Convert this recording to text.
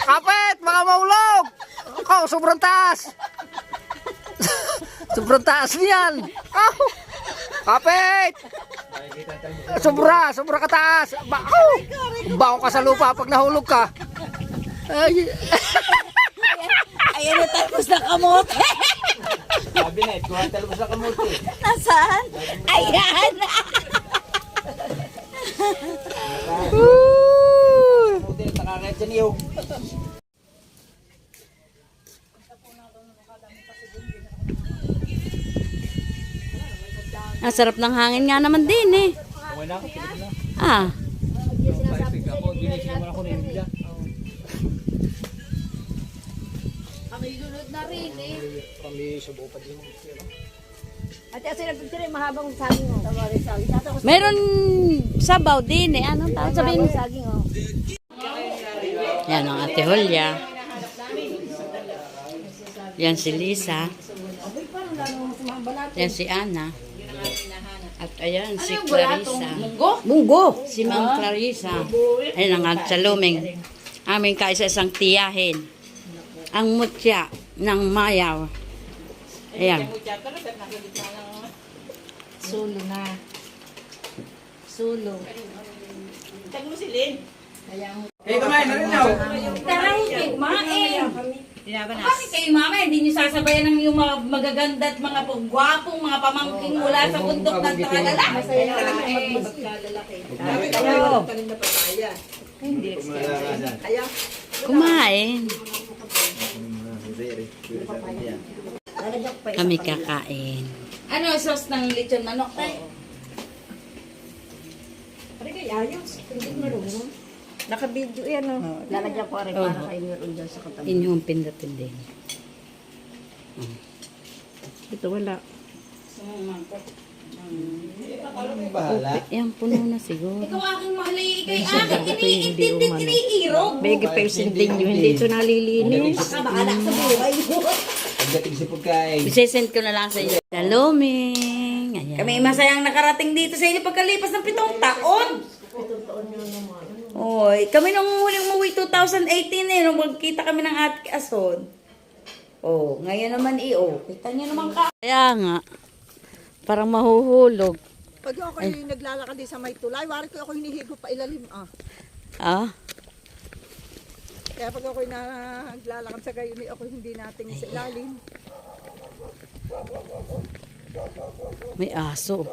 Kapit! Mga maulog! Oh, sobrang taas! Sobrang taas niyan! Oh, kapit! Sobra kataas! Baon ka sa lupa pag nahulog ka! Ay. Ayan na talbos na kamote. Sabi na, kuha talbos na kamote. Nasaan? Ayan. Kamote na nakakait sa niyog. Ang sarap ng hangin nga naman din eh. Okay na, tulog na. Ah. Paipig ako, ginising mo na ako ng bigla. Kami lunod na rin eh. Kami sa buo pa din. At kasi nagpicture yung mahabang saging oh. Tawari saging. Meron sabaw din eh. Anong tawag sabihin mo? Saging oh. Yan ang Ate Julia. Yan si Lisa. Yan si Ana. At ayan si Clarissa. Munggo. Si Ma'am Clarissa. Ayan ang saluming. Aming kaisa-isang tiyahin. Ang mutya ng mayaw. Ayan. Sulo na. Sulo. Eh, kumain na rin ako. Tarahin kayo, kumain. Bakit kayo mama, hindi nyo sasabayan ng yung mga magaganda at mga gwapong mga pamangking mula sa bundok ng Tralala? Kumain. Kami kakain. Ano sauce ng lechon manok tayo? Naka-video yan oh. Lalagyan ko rin para kayo meron dyan sa katabi. Inyong pindatin din. Ito wala. Bahala. Yan, puno na siguro. Ikaw aking mahalay, ikay aking iniintindi, iniirog. Begi persenting nyo. Hindi ito nalilinis. Bahala sa buhay mo. Pagdating sa pagkain. Isesend ko na lang sa inyo. Saloming. Ayan. Kami masayang nakarating dito sa inyo pagkalipas ng 7 taon. Oy, kami nung huling umuwi 2018 eh, nung magkita kami ng Ate Ason. Oh, ngayon naman kita niyo naman ka. Kaya nga. Parang mahuhulog. Pag ako yung naglalakad din sa may tulay, wari ko ako hinihigo pa ilalim Ah? Kaya pag ako naglalakad sa gayon, ako hindi nating sa ilalim. May aso.